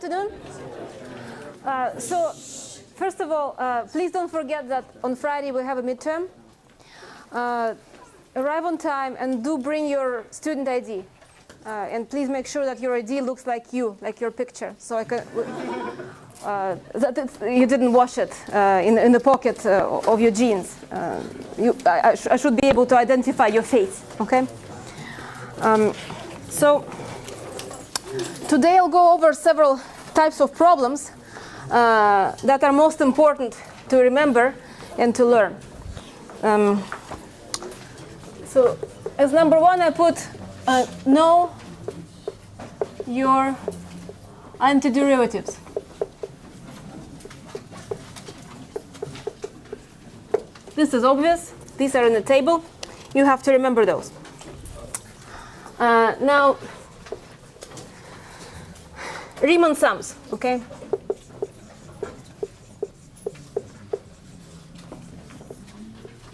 afternoon. So, first of all, please don't forget that on Friday we have a midterm. Arrive on time and do bring your student ID. And please make sure that your ID looks like you, like your picture, so I can that you didn't wash it in the pocket of your jeans. I should be able to identify your face. Okay. So today I'll go over several types of problems that are most important to remember and to learn. So as number one, I put know your antiderivatives. This is obvious. These are in the table. You have to remember those. Now, Riemann sums, okay?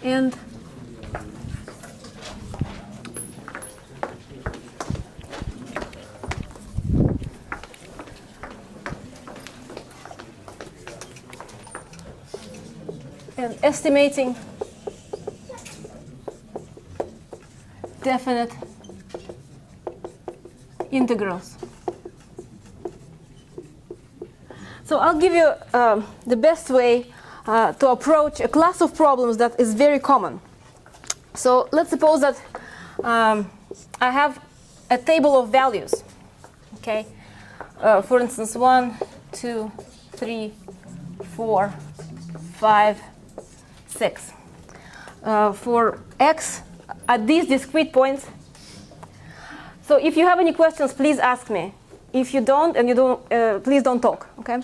And estimating definite integrals. So I'll give you the best way to approach a class of problems that is very common. So let's suppose that I have a table of values. Okay, for instance, 1, 2, 3, 4, 5, 6. For x at these discrete points. So if you have any questions, please ask me. If you don't, and you don't, please don't talk. Okay?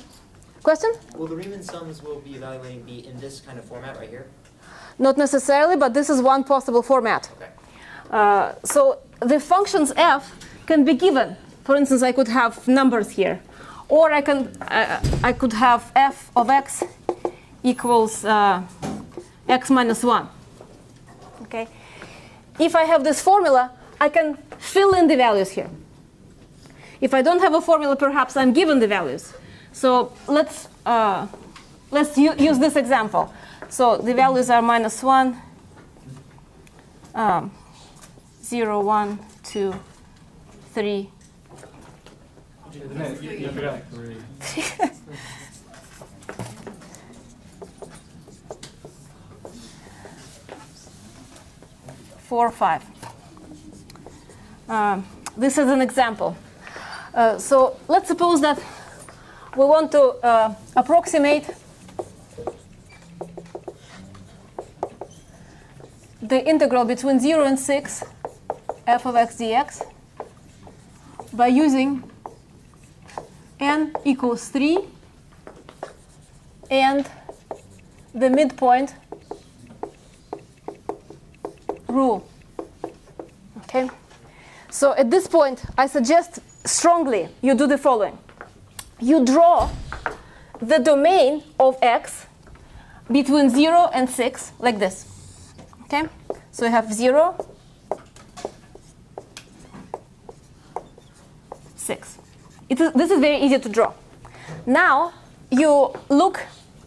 Question? Will the Riemann sums we'll be evaluating be in this kind of format right here? Not necessarily, but this is one possible format. Okay. So the functions f can be given. For instance, I could have numbers here, or I could have f of x equals x minus 1. Okay. If I have this formula, I can fill in the values here. If I don't have a formula, perhaps I'm given the values. So let's use this example. So the values are minus 1, 0, 1, 2, 3. 4, 5. This is an example. So let's suppose that we want to approximate the integral between 0 and 6 f of x dx by using n equals 3 and the midpoint rule. Okay. So at this point, I suggest strongly you do the following. You draw the domain of x between 0 and 6 like this. Okay? So you have 0, 6. This is very easy to draw. Now you look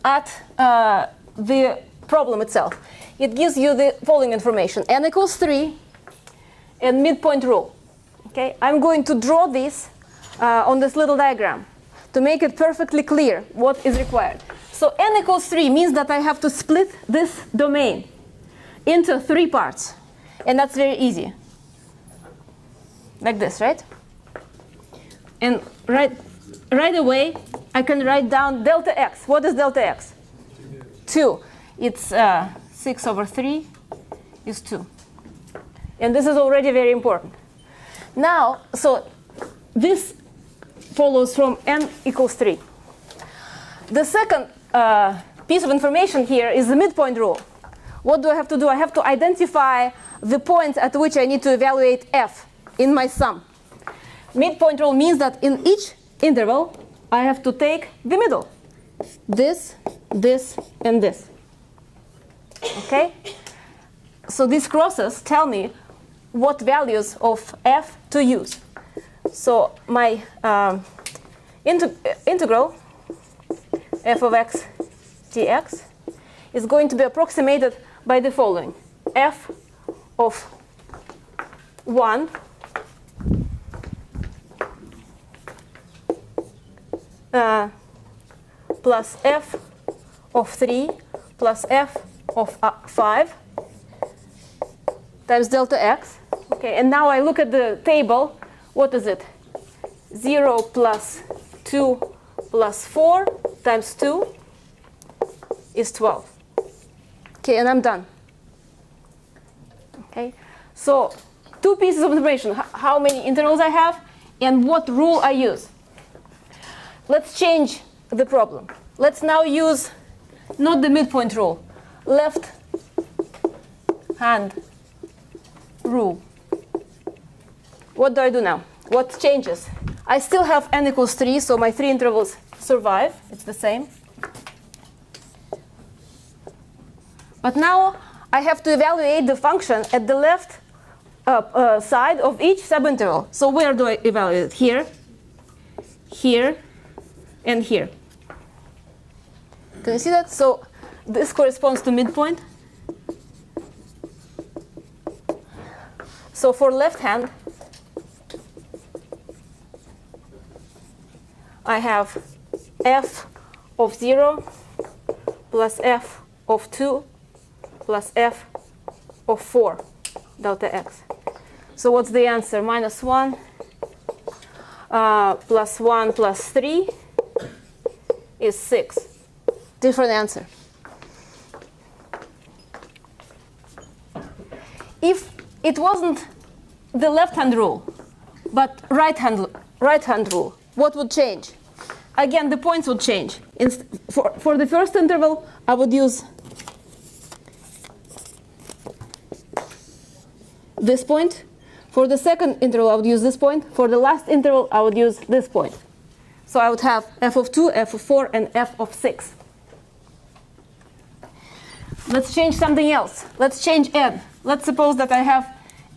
at the problem itself. It gives you the following information. N equals 3 and midpoint rule. Okay? I'm going to draw this on this little diagram to make it perfectly clear what is required. So n equals 3 means that I have to split this domain into 3 parts. And that's very easy. Like this, right? And right away, I can write down delta x. What is delta x? 2. It's 6 over 3 is 2. And this is already very important. Now, so this follows from n equals 3. The second piece of information here is the midpoint rule. What do I have to do? I have to identify the point at which I need to evaluate f in my sum. Midpoint rule means that in each interval, I have to take the middle. This, this, and this. Okay? So these crosses tell me what values of f to use. So my integral f of x dx is going to be approximated by the following. F of 1 plus f of 3 plus f of 5 times delta x. Okay, and now I look at the table. What is it? 0 plus 2 plus 4 times 2 is 12. Okay, and I'm done. Okay, so 2 pieces of information. How many intervals I have and what rule I use. Let's change the problem. Let's now use not the midpoint rule, left hand rule. What do I do now? What changes? I still have n equals 3, so my 3 intervals survive. It's the same. But now I have to evaluate the function at the left side of each subinterval. So where do I evaluate it? Here, here, and here. Can you see that? So this corresponds to midpoint. So for left hand, I have f of 0 plus f of 2 plus f of 4 delta x. So what's the answer? Minus 1 plus 1 plus 3 is 6. Different answer. If it wasn't the left-hand rule, but right-hand rule, what would change? Again, the points would change. For the first interval, I would use this point. For the second interval, I would use this point. For the last interval, I would use this point. So I would have f of 2, f of 4, and f of 6. Let's change something else. Let's change n. Let's suppose that I have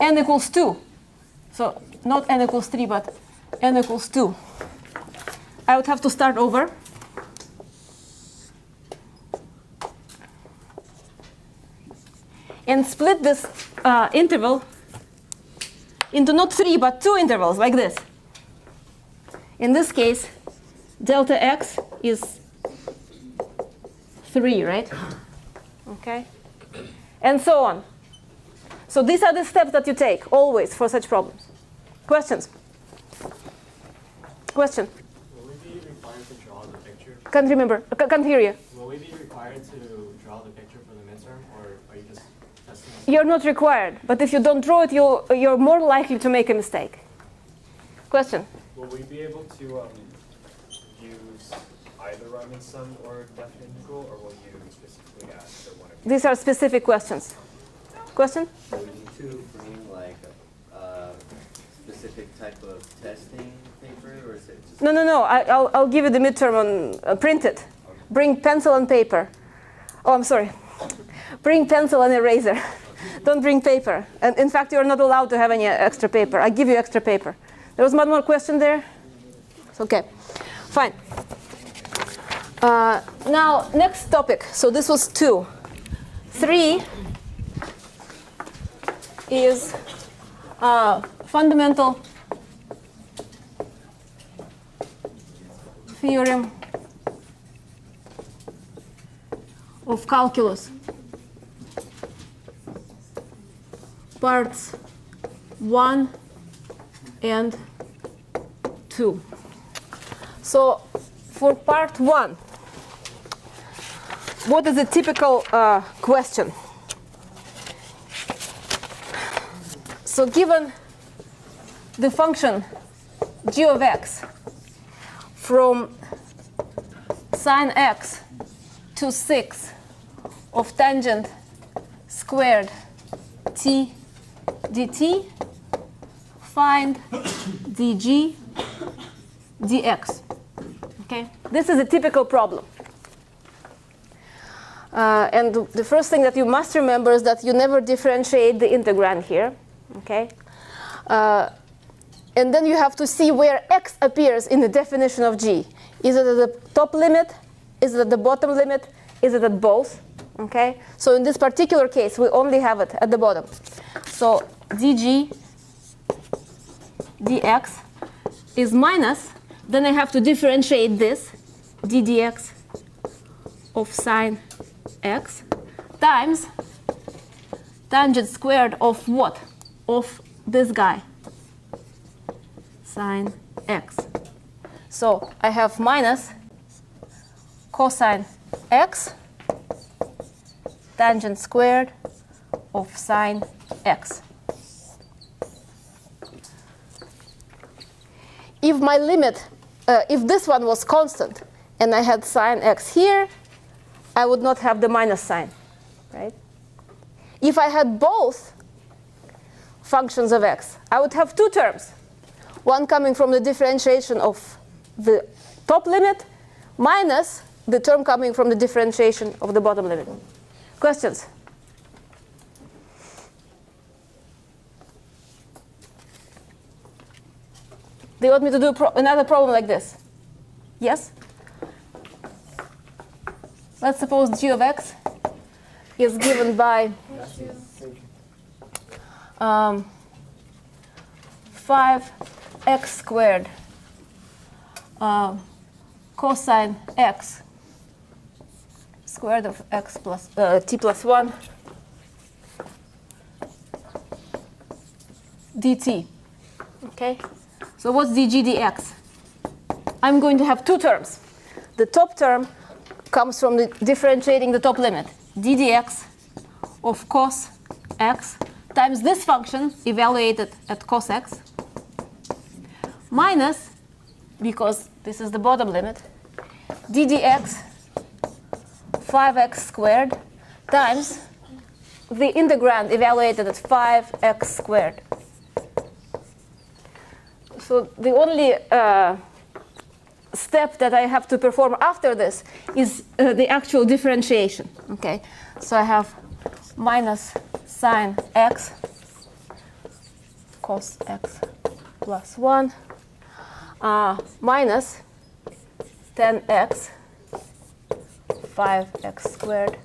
n equals 2. So not n equals 3, but n equals 2. I would have to start over. And split this interval into not 3, but 2 intervals, like this. In this case, delta x is 3, right? Okay? And so on. So these are the steps that you take, always, for such problems. Questions? Question? Will we be required to draw the picture? Can't remember. Can't hear you. Will we be required to draw the picture for the midterm, or are you just testing us? You're not required. But if you don't draw it, you're more likely to make a mistake. Question? Will we be able to use either Riemann sum or definite integral, or will you specifically ask for one of These are specific questions. Question? Do we need to bring like a specific type of testing paper, or is it just? No. I'll give you the midterm on print it. Bring pencil and paper. Oh, I'm sorry. Bring pencil and eraser. Don't bring paper. And in fact, you're not allowed to have any extra paper. I give you extra paper. There was one more question there. It's okay. Fine. Now, next topic. So this was 2. 3 is fundamental theorem of calculus. Parts 1 and 2. So for part 1, what is a typical question? So given the function g of x from sine x to 6 of tangent squared t dt, find dg dx. Okay, this is a typical problem. And the first thing that you must remember is that you never differentiate the integrand here. Okay, and And then you have to see where x appears in the definition of g. Is it at the top limit? Is it at the bottom limit? Is it at both? Okay. So in this particular case, we only have it at the bottom. So dg dx is minus. Then I have to differentiate this d dx of sine x times tangent squared of what? Of this guy, sine x. So I have minus cosine x tangent squared of sine x. If my limit, if this one was constant and I had sine x here, I would not have the minus sign, right? If I had both functions of x, I would have two terms. One coming from the differentiation of the top limit minus the term coming from the differentiation of the bottom limit. Questions? They want me to do another problem like this. Yes? Let's suppose g of x is given by 5x squared cosine x squared of x plus t plus 1 dt. Okay? So what's dg dx? I'm going to have two terms. The top term comes from the differentiating the top limit, d dx of cos x times this function evaluated at cos x minus, because this is the bottom limit, d dx 5x squared times the integrand evaluated at 5x squared. So the only step that I have to perform after this is the actual differentiation. Okay, so I have minus sine x cos x plus 1 minus 10x 5x squared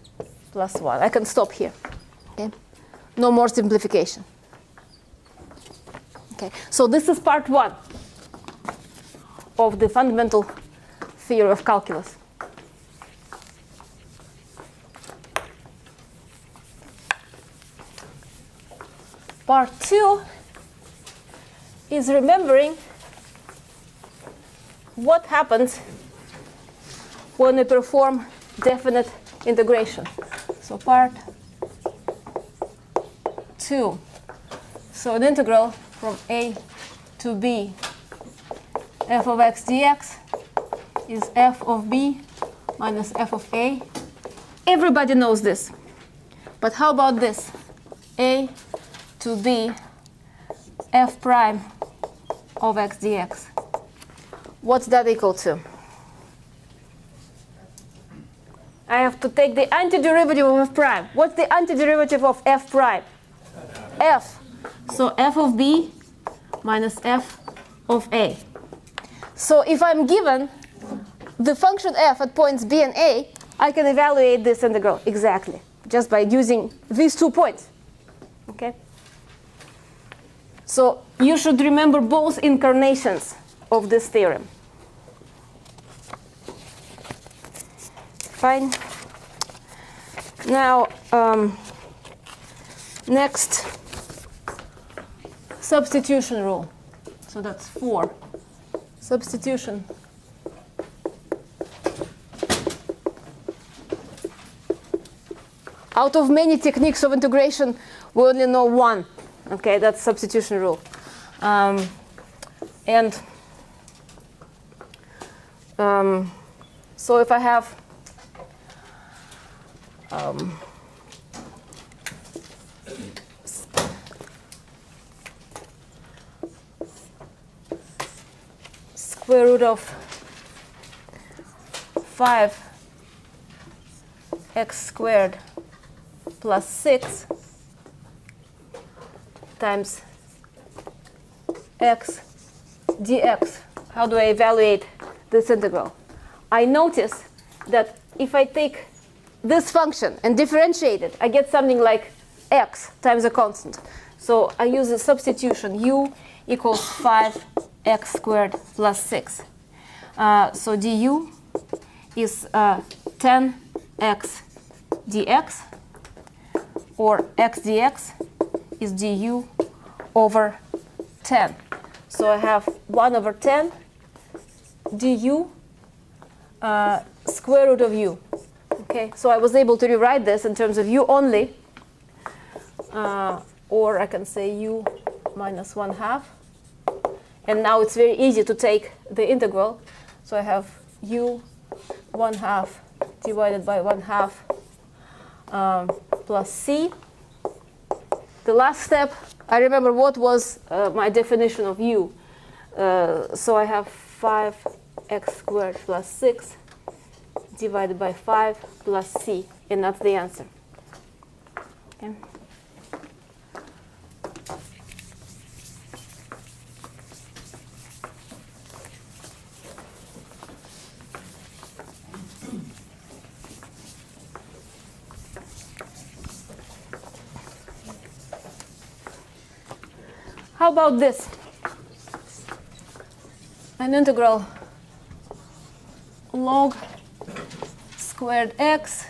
plus 1. I can stop here. Okay, no more simplification. Okay, so this is part 1 of the fundamental theory of calculus. Part 2 is remembering what happens when we perform definite integration. So part 2. So an integral from a to b f of x dx is f of b minus f of a. Everybody knows this. But how about this? A to b f prime of x dx. What's that equal to? I have to take the antiderivative of f prime. What's the antiderivative of f prime? F. So f of b minus f of a. So if I'm given the function f at points b and a, I can evaluate this integral exactly, just by using these 2 points. Okay? So you should remember both incarnations of this theorem. Fine. Now, next, substitution rule. So that's 4. Substitution. Out of many techniques of integration, we only know one. Okay, that's substitution rule. So if I have square root of 5x squared plus 6 times x dx. How do I evaluate this integral? I notice that if I take this function and differentiate it, I get something like x times a constant. So I use a substitution, u equals 5x squared plus 6. So du is 10x dx, or x dx is du over 10. So I have 1 over 10 du square root of u. Okay, so I was able to rewrite this in terms of u only, or I can say u minus 1/2. And now it's very easy to take the integral. So I have u 1/2 divided by 1/2 plus c. The last step, I remember what was my definition of u. So I have 5x squared plus 6 divided by 5 plus c, and that's the answer. Okay. How about this? An integral log squared x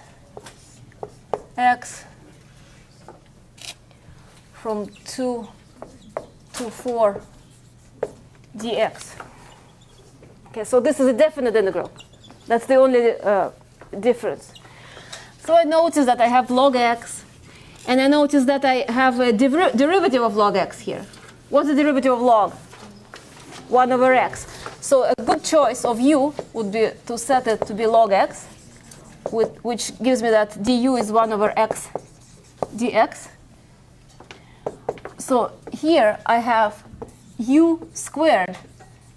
from 2 to 4 dx. Okay, so this is a definite integral. That's the only difference. So I notice that I have log x, and I notice that I have a derivative of log x here. What's the derivative of log? 1 over x. So a good choice of u would be to set it to be log x, which gives me that du is 1 over x dx. So here I have u squared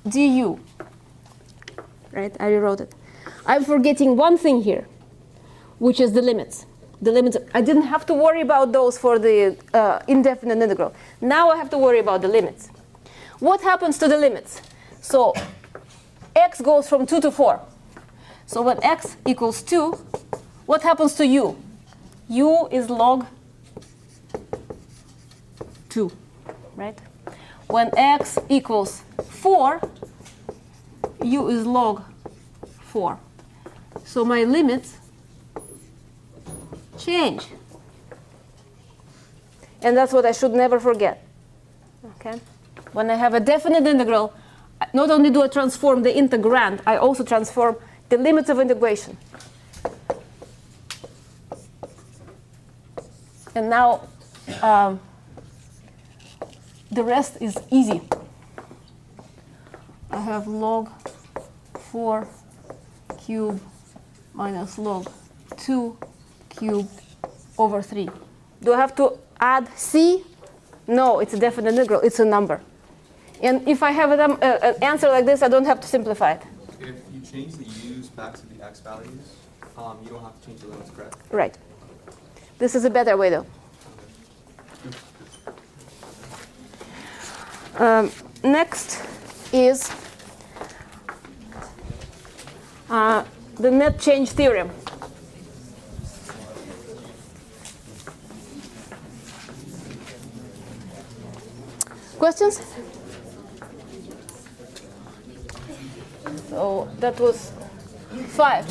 du. Right? I rewrote it. I'm forgetting one thing here, which is the limits. The limits, I didn't have to worry about those for the indefinite integral. Now I have to worry about the limits. What happens to the limits? So x goes from 2 to 4. So when x equals 2, what happens to u? U is log 2, right? When x equals 4, u is log 4. So my limits change. And that's what I should never forget. Okay? When I have a definite integral, not only do I transform the integrand, I also transform the limits of integration. And now the rest is easy. I have log 4 cubed minus log 2 cubed over 3. Do I have to add c? No, it's a definite integral. It's a number. And if I have an answer like this, I don't have to simplify it. If you change the u's back to the x values, you don't have to change the limits, correct? Right. This is a better way, though. Next is the net change theorem. Questions? So that was 5.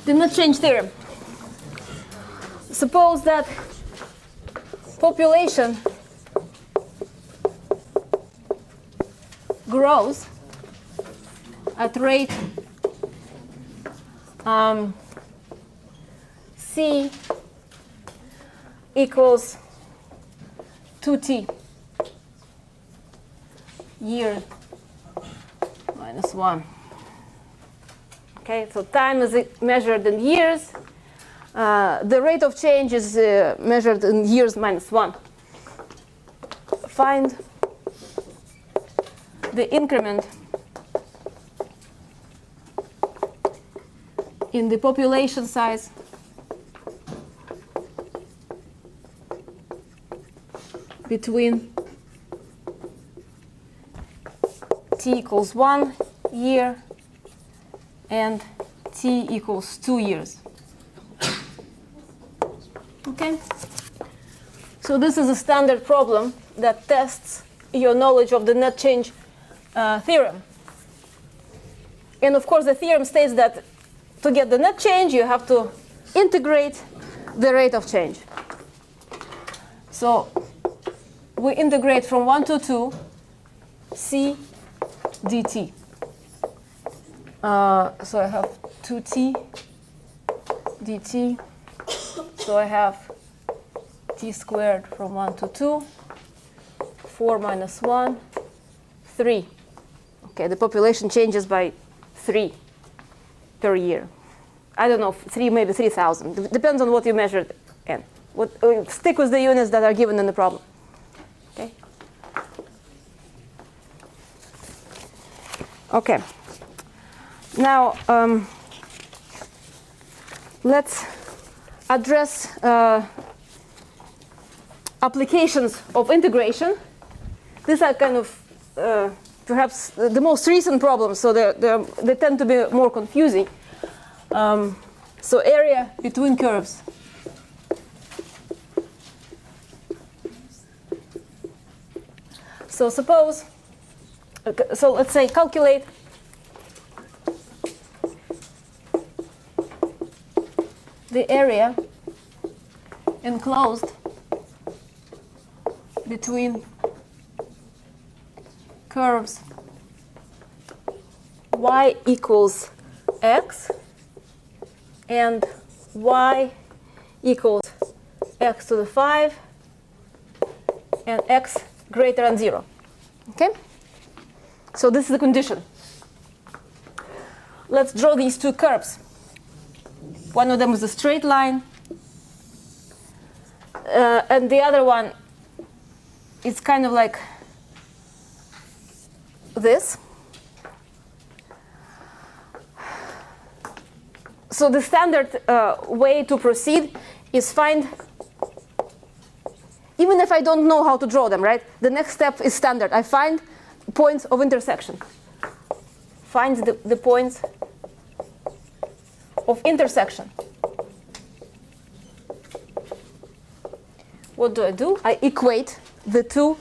The net change theorem. Suppose that population grows at rate c equals 2t year minus 1. Okay, so time is measured in years. The rate of change is measured in years minus 1. Find the increment in the population size between t equals 1 year and t equals 2 years. Okay? So this is a standard problem that tests your knowledge of the net change theorem. And of course, the theorem states that to get the net change, you have to integrate the rate of change. So we integrate from 1 to 2 c dt. So I have 2t dt. So I have t squared from 1 to 2, 4 minus 1, 3. Okay, the population changes by 3 per year. I don't know, 3, maybe 3,000. Depends on what you measured in. Stick with the units that are given in the problem. Okay. Okay. Now let's address applications of integration. These are kind of perhaps the most recent problems, so they tend to be more confusing. So area between curves. So suppose, so let's say calculate the area enclosed between curves y equals x and y equals x to the 5 and x greater than 0. Okay? So this is the condition. Let's draw these two curves. One of them is a straight line, and the other one is kind of like this. So the standard way to proceed is find, even if I don't know how to draw them, right? The next step is standard. I find points of intersection. Find the points of intersection. What do? I equate the two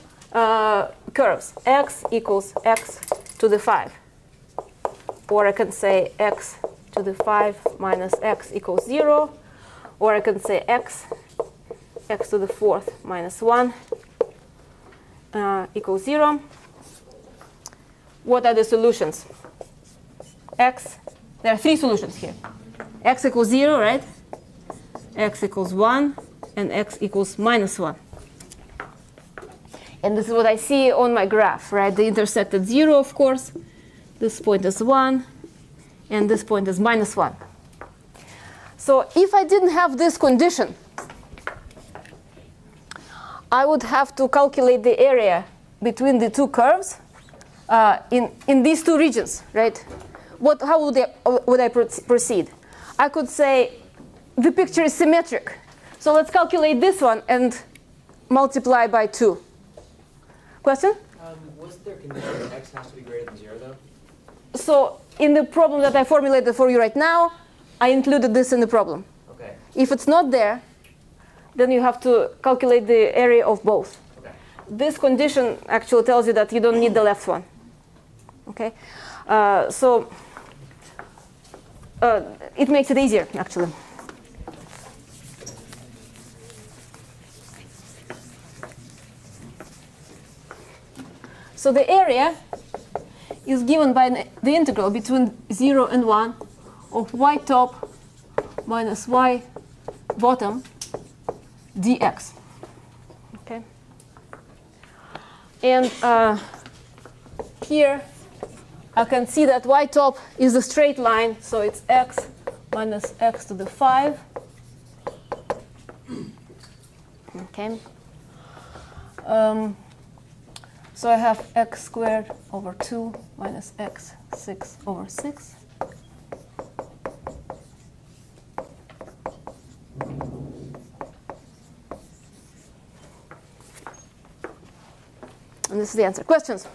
curves. X equals x to the 5. Or I can say x to the 5 minus x equals 0. Or I can say x to the 4th minus 1 equals 0. What are the solutions? X, there are 3 solutions here. X equals 0, right? X equals 1, and x equals minus 1. And this is what I see on my graph, right? They intersect at 0, of course. This point is 1, and this point is minus 1. So if I didn't have this condition, I would have to calculate the area between the two curves in these two regions, right? How would I proceed? I could say the picture is symmetric. So let's calculate this one and multiply by 2. Question? Was there a condition that x has to be greater than 0, though? So in the problem that I formulated for you right now, I included this in the problem. Okay. If it's not there, then you have to calculate the area of both. Okay. This condition actually tells you that you don't need the left one. Okay? It makes it easier, actually. So the area is given by the integral between 0 and 1 of y top minus y bottom dx. Okay. And here I can see that y top is a straight line, so it's x minus x to the 5. Okay. So I have x squared over 2 minus x 6 over 6. this is the answer. Questions?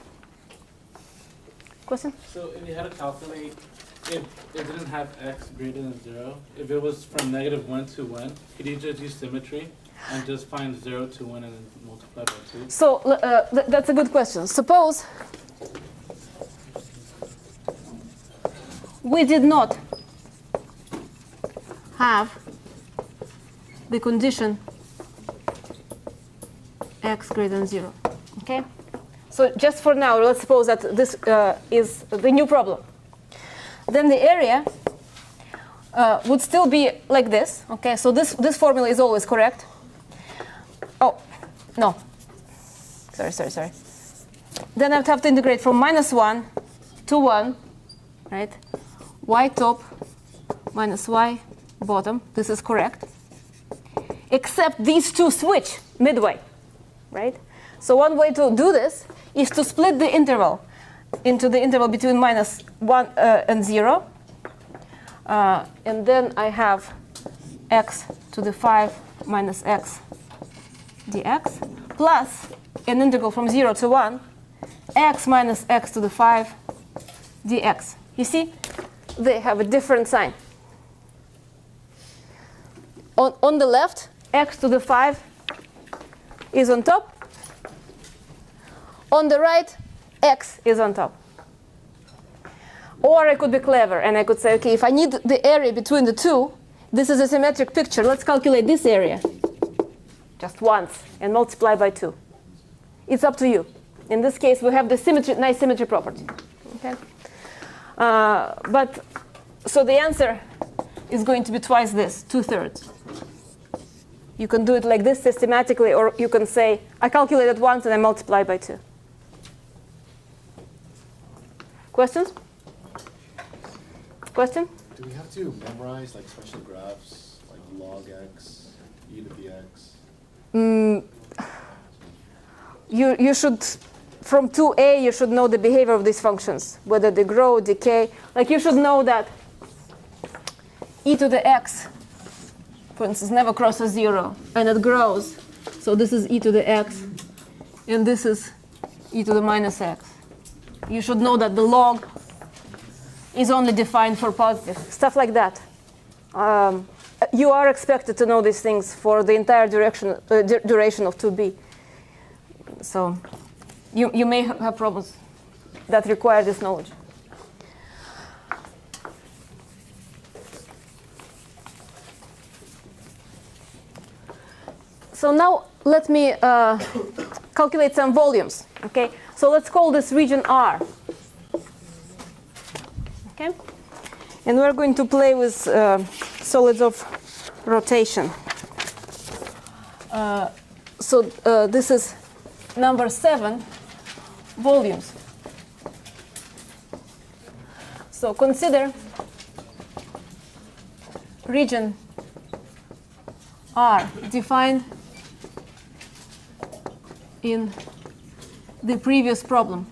Question? So if you had to calculate, if it didn't have x greater than 0, if it was from -1 to 1, could you just use symmetry and just find 0 to 1 and then multiply by 2? So that's a good question. Suppose we did not have the condition x greater than 0. Okay? So just for now, let's suppose that this is the new problem. Then the area would still be like this. Okay? So this formula is always correct. Oh, no. Sorry. Then I would have to integrate from -1 to 1, right? Y top minus y bottom. This is correct. Except these two switch midway, right? So one way to do this is to split the interval into the interval between -1 and 0. And then I have x to the 5 minus x dx plus an integral from 0 to 1, x minus x to the 5 dx. You see, they have a different sign. On the left, x to the 5 is on top. On the right, x is on top. Or I could be clever and I could say, okay, if I need the area between the two, this is a symmetric picture. Let's calculate this area just once and multiply by 2. It's up to you. In this case, we have the nice symmetry property. Okay? But so the answer is going to be twice this, 2/3. You can do it like this systematically, or you can say, I calculate it once and I multiply by 2. Questions? Question? Do we have to memorize like special graphs, like log x, e to the x? You should, from 2a, you should know the behavior of these functions, whether they grow, decay. Like you should know that e to the x, for instance, never crosses 0, and it grows. So this is e to the x, and this is e to the minus x. You should know that the log is only defined for positive, stuff like that. You are expected to know these things for the entire duration of 2b. So you may have problems that require this knowledge. So now let me calculate some volumes. Okay, so let's call this region R. Okay, and we're going to play with solids of rotation. So this is number 7, volumes. So consider region R defined in the previous problem.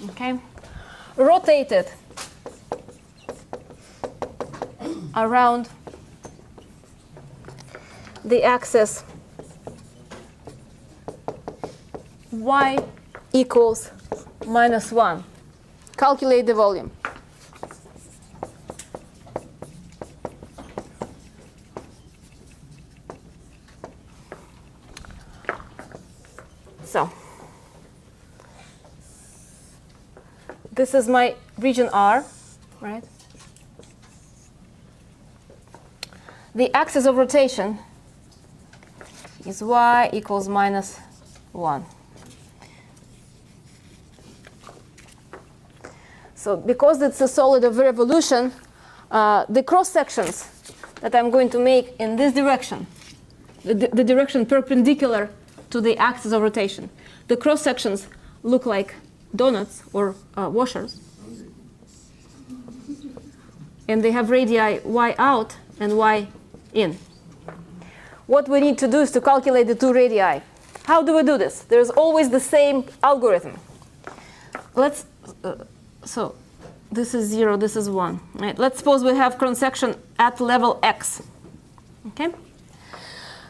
Okay, rotated around the axis y equals -1. Calculate the volume. So this is my region R, right? The axis of rotation is y equals -1. So because it's a solid of revolution, the cross sections that I'm going to make in this direction, the direction perpendicular to the axis of rotation, the cross sections look like donuts or washers. And they have radii y out and y in. What we need to do is to calculate the two radii. How do we do this? There's always the same algorithm. Let's so this is 0, this is 1. Right? Let's suppose we have cross section at level x. Okay.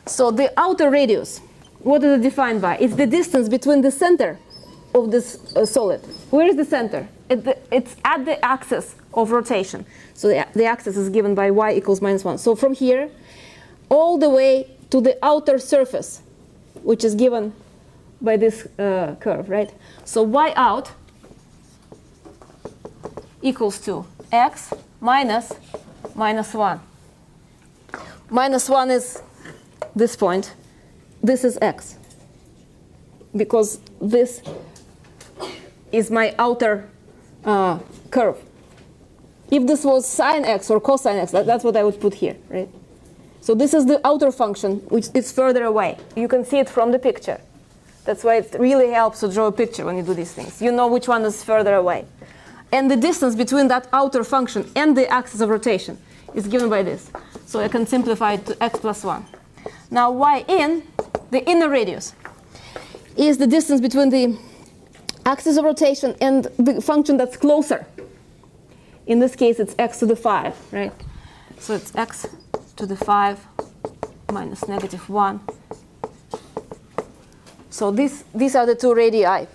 So the outer radius, what is it defined by? It's the distance between the center of this solid. Where is the center? It's at the axis of rotation. So the axis is given by y equals -1. So from here all the way to the outer surface, which is given by this curve, right? So y out equals to x minus -1. -1 is this point. This is x. Because this is my outer curve. If this was sine x or cosine x, that's what I would put here, right? So this is the outer function, which is further away. You can see it from the picture. That's why it really helps to draw a picture when you do these things. You know which one is further away. And the distance between that outer function and the axis of rotation is given by this. So I can simplify it to x plus 1. Now y in, the inner radius, is the distance between the axis of rotation and the function that's closer. In this case, it's x to the 5, right? So it's x to the 5 minus -1. So these are the two radii.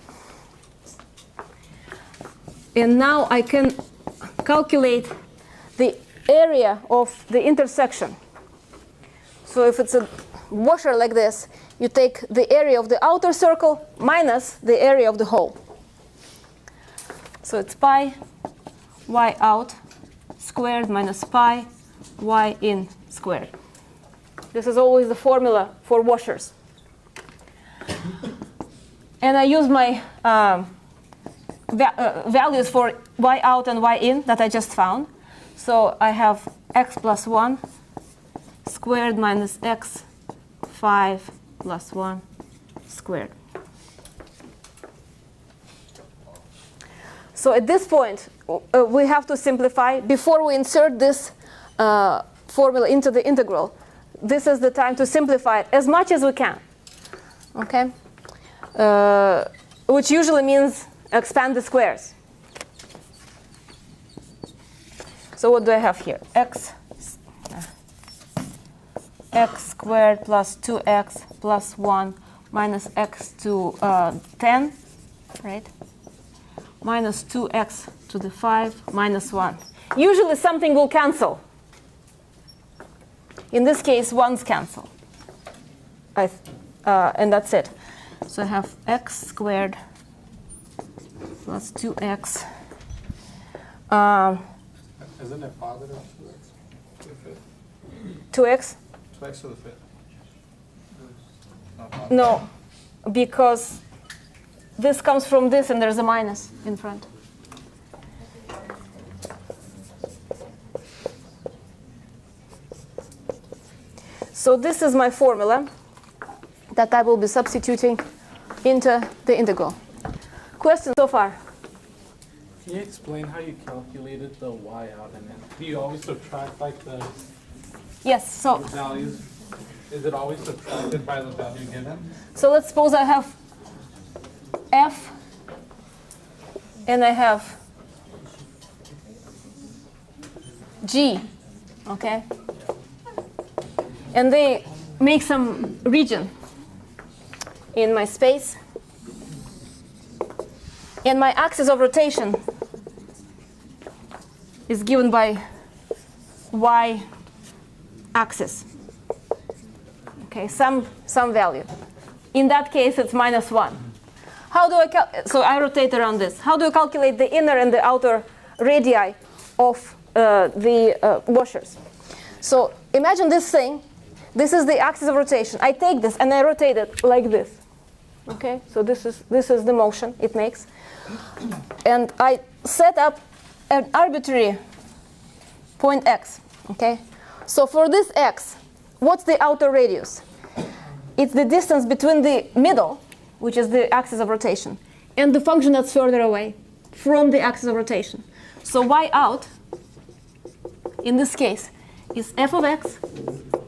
And now I can calculate the area of the intersection. So if it's a washer like this, you take the area of the outer circle minus the area of the hole. So it's pi y out squared minus pi y in squared. This is always the formula for washers. And I use my values for y out and y in that I just found. So I have x plus 1 squared minus x 5 plus 1 squared. So at this point, we have to simplify. Before we insert this formula into the integral, this is the time to simplify it as much as we can. Okay? Which usually means expand the squares. So what do I have here? X squared plus 2x plus 1 minus x to 10, right? Minus 2x to the 5 minus 1. Usually something will cancel. In this case, 1's cancel. And that's it. So I have x squared plus 2x. Isn't it positive 2x? 2x? 2x to the 5th. No, because this comes from this and there's a minus in front. So this is my formula that I will be substituting into the integral. Questions so far? Can you explain how you calculated the y out and in? Do you always subtract like the Yes, so values? Is it always subtracted by the value given? So let's suppose I have f and I have g, okay? And they make some region in my space. And my axis of rotation is given by y axis. Okay, some value. In that case, it's -1. How do I so I rotate around this. How do you calculate the inner and the outer radii of the washers? So imagine this thing. This is the axis of rotation. I take this and I rotate it like this. Okay, so this is the motion it makes. And I set up an arbitrary point x. Okay, so for this x, what's the outer radius? It's the distance between the middle, which is the axis of rotation, and the function that's further away from the axis of rotation. So y out, in this case, is f of x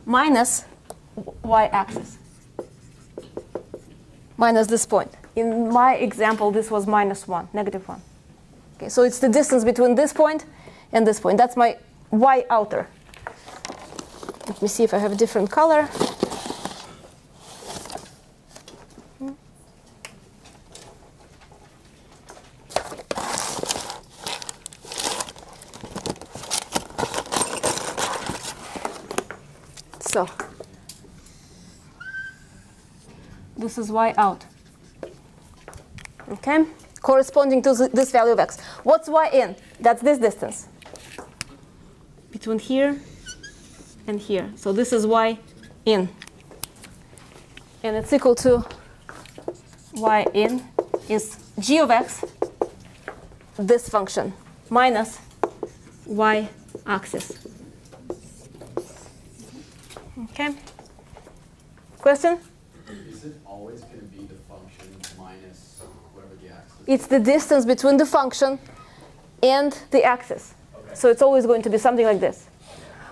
minus y axis, minus this point. In my example, this was -1, -1. Okay, so it's the distance between this point and this point. That's my y outer. Let me see if I have a different color. So this is y out. Okay? Corresponding to this value of x. What's y in? That's this distance between here and here. So this is y in. And it's equal to y in is g of x, this function, minus y axis. Okay? Question? Is it always going to be the function minus whatever the axis is? It's the distance between the function and the axis. Okay. So it's always going to be something like this.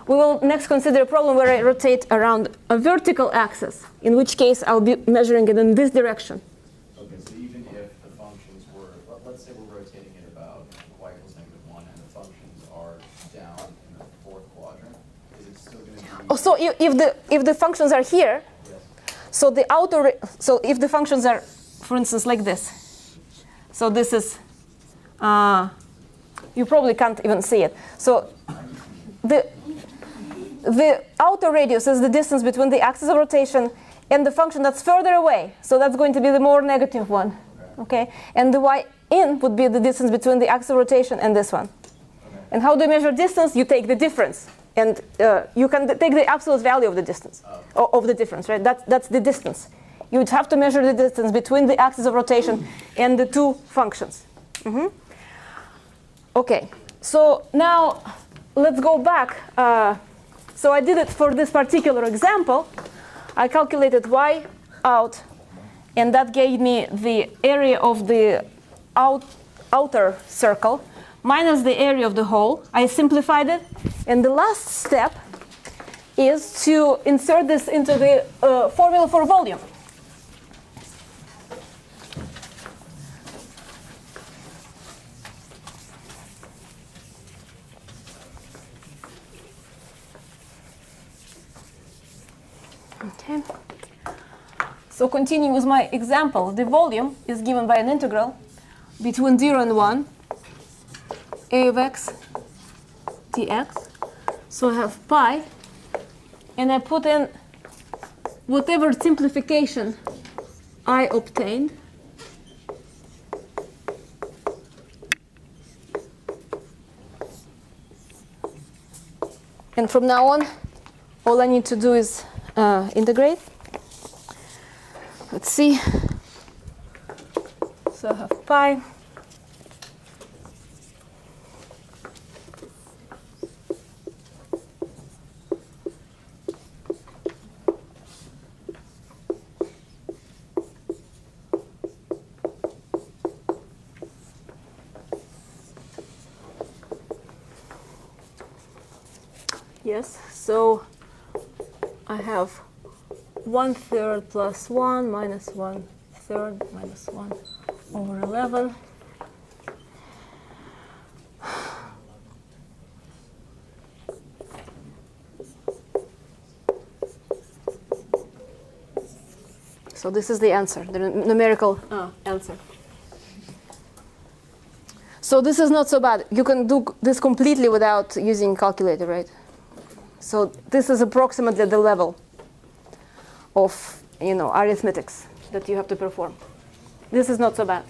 We will next consider a problem where I rotate around a vertical axis, in which case I'll be measuring it in this direction. Okay, so even if the functions were, let's say we're rotating it about y equals -1 and the functions are down in the fourth quadrant, is it still going to be? Oh, so if the functions are here, Yes. so the so if the functions are, for instance, like this. So this is, you probably can't even see it. So the outer radius is the distance between the axis of rotation and the function that's further away. So that's going to be the more negative one. Okay? And the y in would be the distance between the axis of rotation and this one. And how do you measure distance? You take the difference. And you can take the absolute value of the distance, of the difference, right? That's the distance. You would have to measure the distance between the axis of rotation and the two functions. Okay, so now let's go back. So I did it for this particular example. I calculated y out, and that gave me the area of the outer circle minus the area of the hole. I simplified it. And the last step is to insert this into the formula for volume. Okay. So continuing with my example, the volume is given by an integral between 0 and 1, a of x dx. So I have pi, and I put in whatever simplification I obtained. And from now on, all I need to do is integrate. Let's see. So I have pi. Yes, so I have 1/3 plus 1 minus 1/3 minus 1 over 11. So this is the answer, the numerical answer. So this is not so bad. You can do this completely without using calculator, right? So this is approximately the level of, arithmetics that you have to perform. This is not so bad.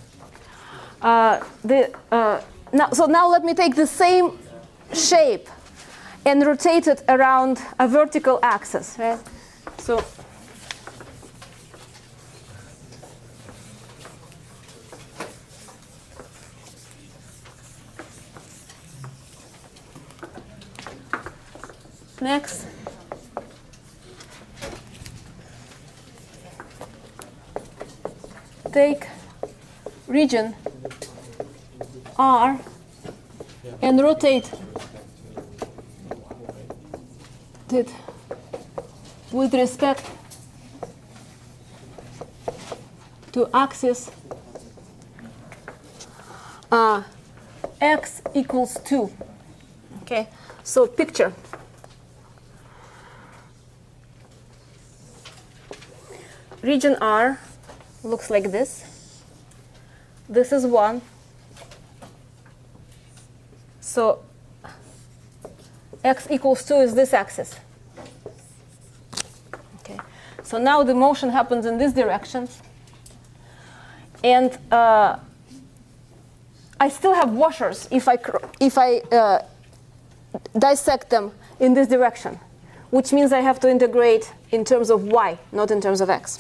So now let me take the same shape and rotate it around a vertical axis, right? So next, take region R and rotate it with respect to axis x equals 2. Okay, so picture. Region R looks like this. This is 1. So x equals 2 is this axis. So now the motion happens in this direction. And I still have washers if I dissect them in this direction, which means I have to integrate in terms of y, not in terms of x.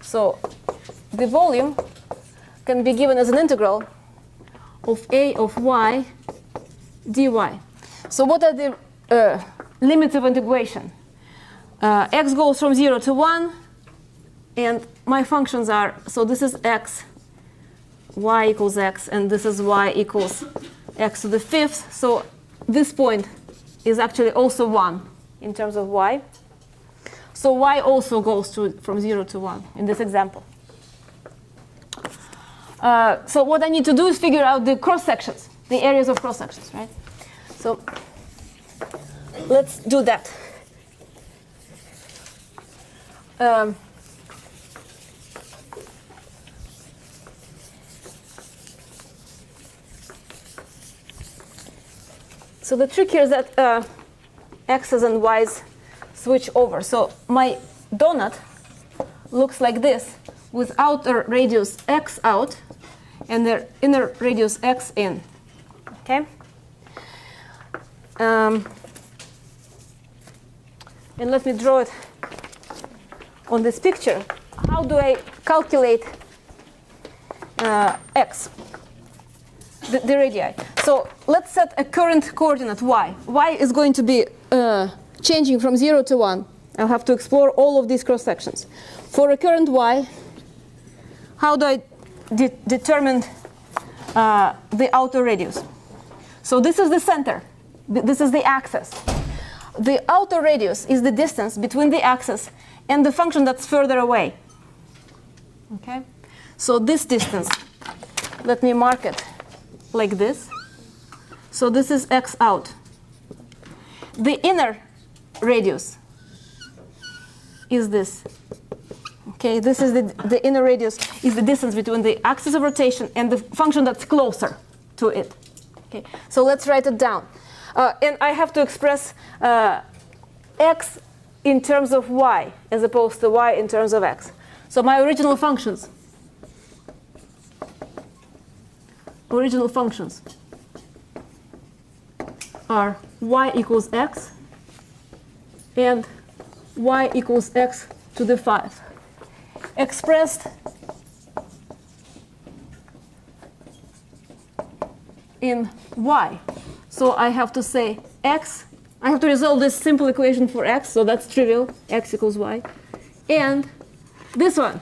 So the volume can be given as an integral of a of y dy. So what are the limits of integration? X goes from 0 to 1, and my functions are, so this is x, y equals x, and this is y equals x to the fifth. So this point is actually also 1 in terms of y. So y also goes from 0 to 1 in this example. So what I need to do is figure out the cross sections, the areas of cross sections, right? So let's do that. So the trick here is that x's and y's switch over. So my donut looks like this, with outer radius x out and the inner radius x in. Okay? And let me draw it on this picture. How do I calculate x, the radii? So let's set a current coordinate y. Y is going to be changing from 0 to 1. I'll have to explore all of these cross sections. For a current y, how do I determine the outer radius? So this is the center. This is the axis. The outer radius is the distance between the axis and the function that's further away. Okay? So this distance, let me mark it like this. So this is x out. The inner radius is this. Okay, this is the inner radius is the distance between the axis of rotation and the function that's closer to it. Okay, so let's write it down. And I have to express x in terms of y as opposed to y in terms of x. So my original functions are y equals x and y equals x to the 5, expressed in y. So I have to say x, I have to resolve this simple equation for x, so that's trivial, x equals y. And this one,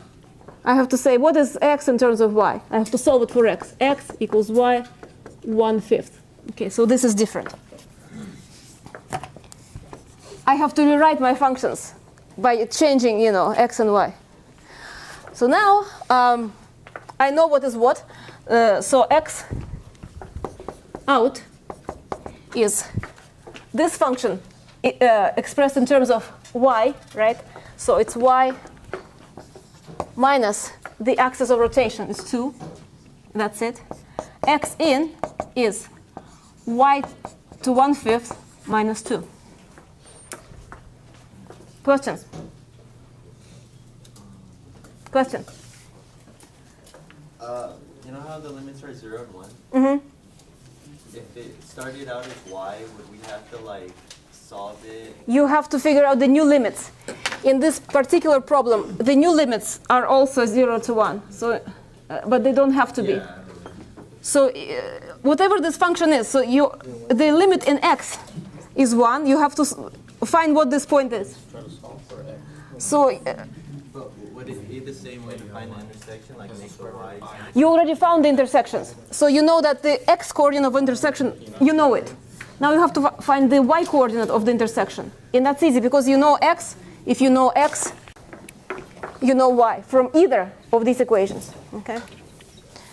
I have to say what is x in terms of y. I have to solve it for x. X equals y 1/5. Okay, so this is different. I have to rewrite my functions by changing, x and y. So now I know what is what. So x out is this function expressed in terms of y, right? So it's y minus the axis of rotation is 2. That's it. X in is y to 1/5 minus 2. Questions? Question? You know how the limits are 0 and 1? Mm-hmm. If it started out as y, would we have to solve it? You have to figure out the new limits. In this particular problem, the new limits are also 0 to 1. So, but they don't have to be. So whatever this function is, so the limit in x is 1. You have to find what this point is. Try to solve for x. So But would it be the same way to find the intersection, like make for y? you already found the intersections. So you know that the x coordinate of intersection, you know it. Now you have to find the y coordinate of the intersection. And that's easy because you know x. If you know x, you know y from either of these equations. Okay?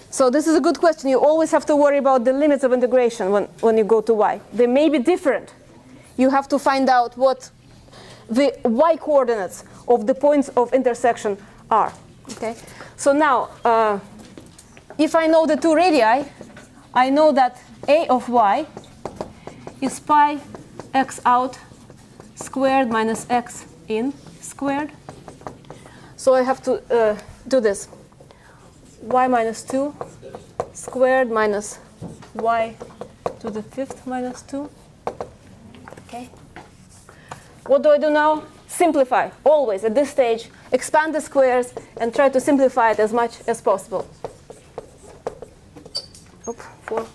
So this is a good question. You always have to worry about the limits of integration when you go to y. They may be different. You have to find out what the y coordinates of the points of intersection are. Okay? So now, if I know the two radii, I know that a of y is pi x out squared minus x in squared. So I have to do this. Y minus 2 squared minus y to the 5th minus 2. Okay. What do I do now? Simplify. Always, at this stage, expand the squares and try to simplify it as much as possible. Oop, 4.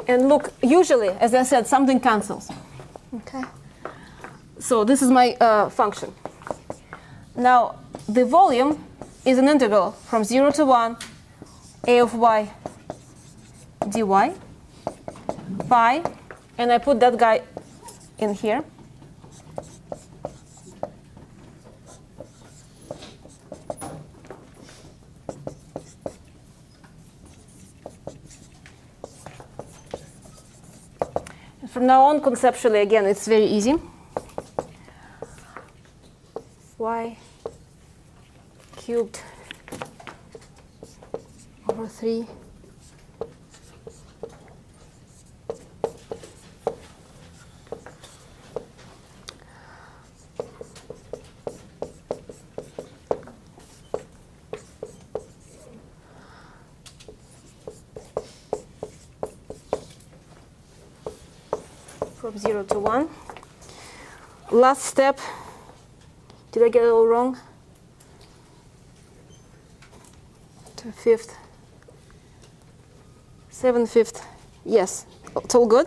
And look, usually, as I said, something cancels. Okay. So this is my function. Now, the volume is an integral from 0 to 1, a of y dy, pi, and I put that guy in here. From now on, conceptually, again, it's very easy. Y cubed over 3 from 0 to 1. Last step. Did I get it all wrong? To 5th. 7/5. Yes, it's all good.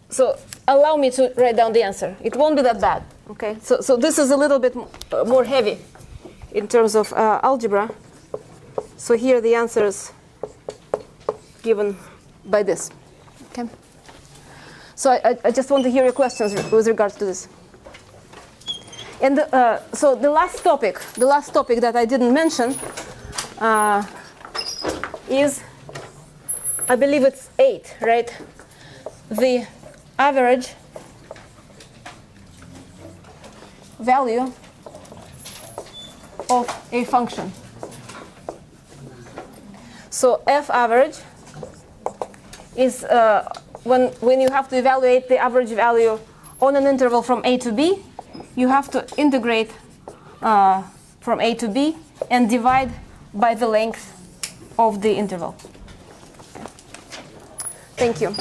So allow me to write down the answer. It won't be that bad. Okay. So this is a little bit more heavy in terms of algebra. So here the answer is given by this. Okay. So I just want to hear your questions with regards to this. And so the last topic that I didn't mention is, I believe it's 8, right? The average value of a function. So f average is when you have to evaluate the average value on an interval from a to b, you have to integrate from a to b and divide by the length of the interval. Thank you.